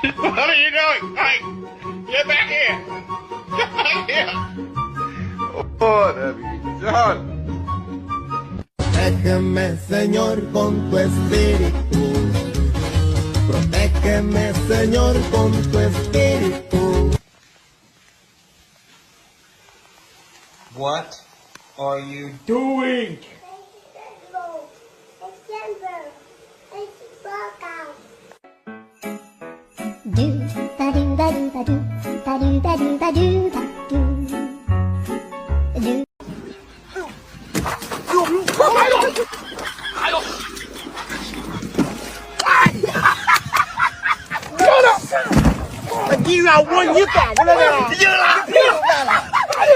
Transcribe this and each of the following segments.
What are you doing? Hey, get back here! Get back here! Oh, David, John. Protégeme, Señor, con tu espíritu. Protégeme, Señor, con tu espíritu. What are you doing? Do ba do ba do ba do ba do ba do ba do ba do. Do. 你怨我，你干过来的？赢了，赢了！哎呦！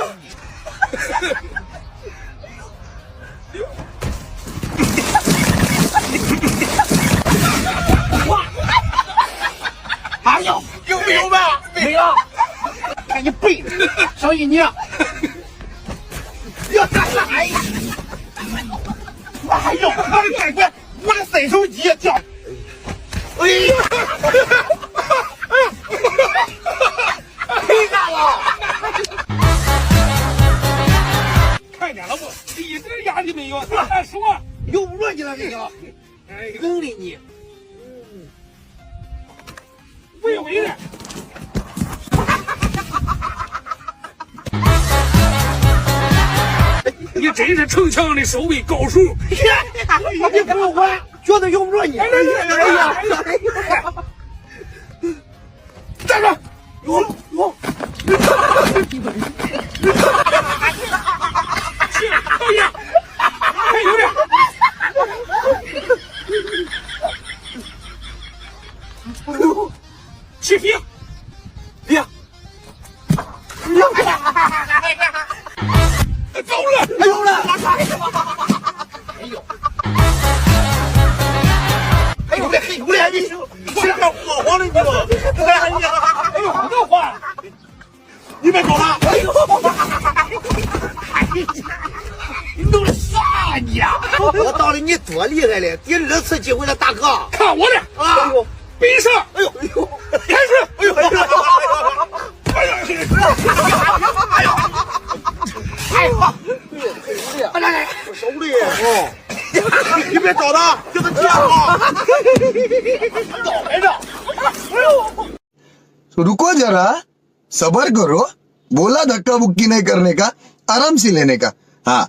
哎呦，有没有吧？没有。看你背的，小姨娘，要干啥呀？哎呦，我的伸手机掉。哎呀！谁干了？看见了不？一点压力没有。俺说有逻辑了这个，梗的你。微微的。你真是逞强的手背高手。你不用管，觉得用不着你。哎呀！站着，有。哎呀，还有点。起飞！别，走了！哎呦了！哎呦嘞！你这还火慌了你吗？哎呦，不能换！你别走了！哎呦！你弄的啥你啊？我当了你多厉害了，第2次机会了，大哥！看我的啊！哎呦！比上！哎呦！开始！哎呦！来，我手里哦，你别找他，给他接啊！倒来着。 रुको जरा सबर करो बोला धक्का बुक्की नहीं करने का आराम से लेने का हाँ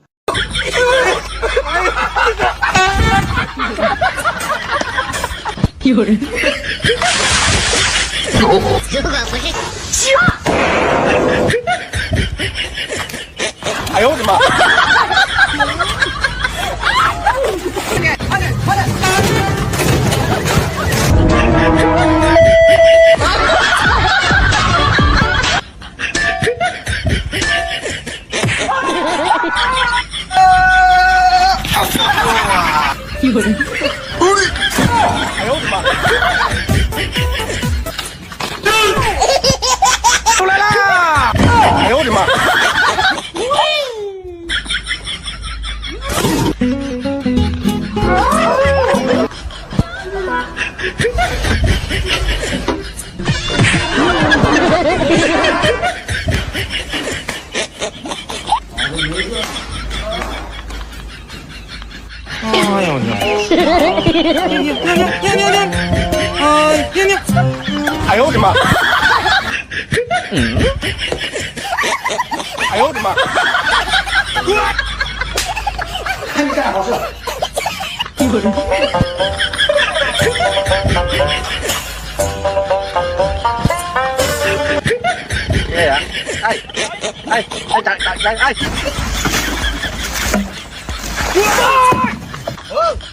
哎呦我的妈！哎呦我的妈！出来啦！哎呦我的妈！哎呦我的妈！哎呦我的妈！哎呦我的妈！看你干好事。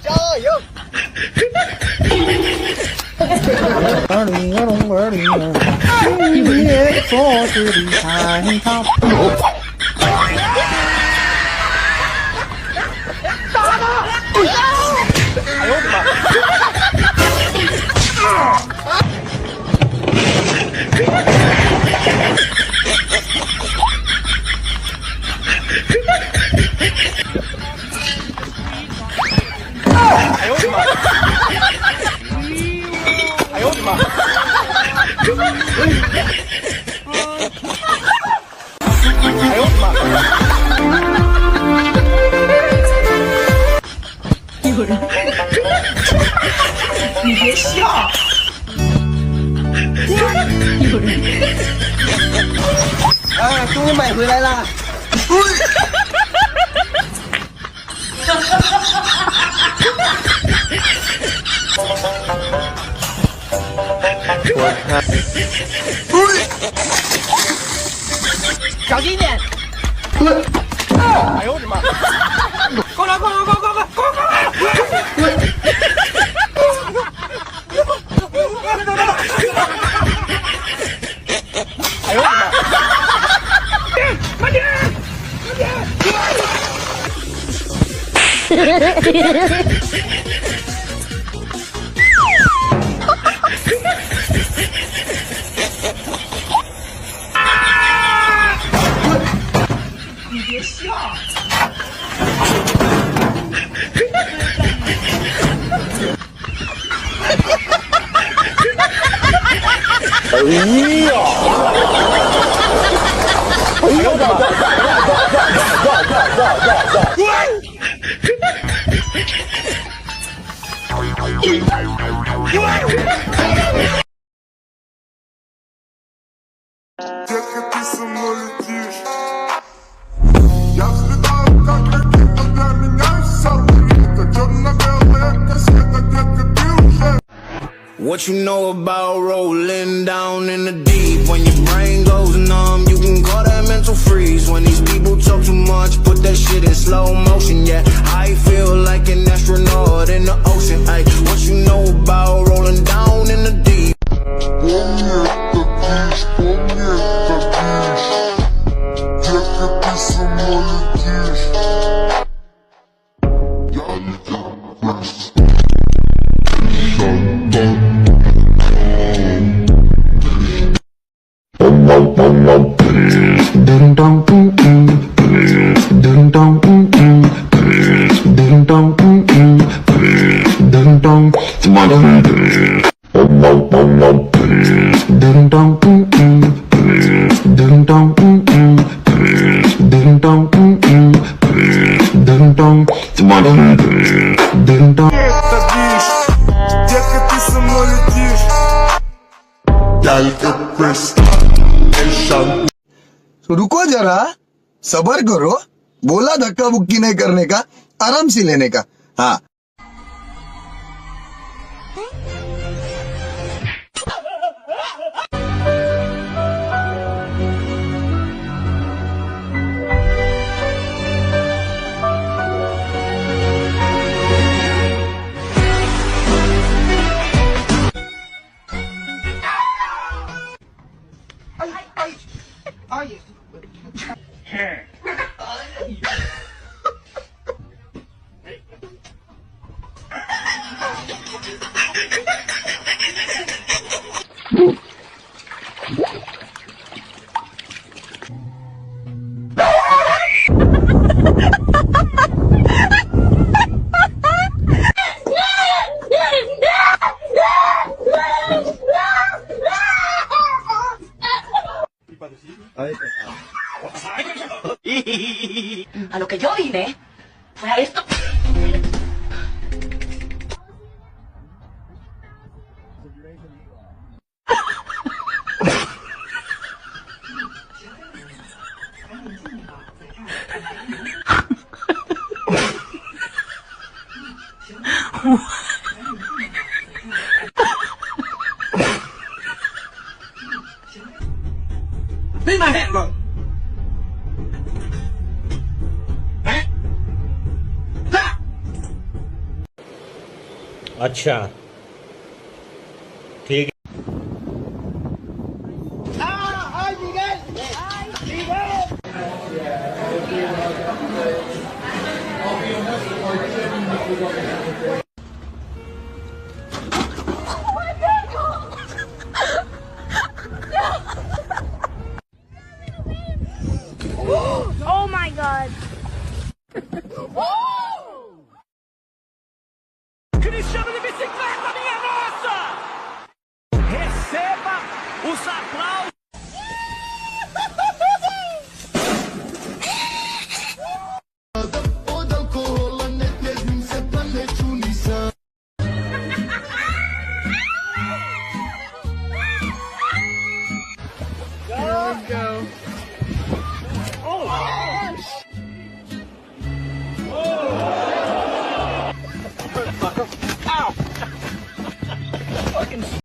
加油！你做事的擅长。哎呦我的妈！哎呦我的妈！哎呦我的妈！哎，终于买回来了。小心一点！哎呦我的妈！过来，过来，过来，过来，过来！哎呦我的妈！慢点！你别笑。哎呀！哎呦我的Детка, ты со мной летишь. Я взлетаю, как ракета, для меня вся улита. Черно-белая кассета, детка, ты уже. What you know about rolling down in the deep? When your brain goes numb, you can call that mental freeze. When these people talk too much, put that shit in slow motion. Yeah, I feel like an astronaut in the ocean. Ay, what you know about rolling down in the deep? Помни это, Виш. Детка, ты со мной летишь. Я летел вниз. Это Виш. Детка, ты со мной летишь. Я летел вниз. तो रुको जरा, सबर करो। बोला धक्का बुक्की नहीं करने का, आराम से लेने का। हाँ। A lo que yo vine fue a esto. Leave my hand alone. अच्छा ठीक है Oh my god. Cristiano de bicicleta, minha nossa! Receba os aplausos! go.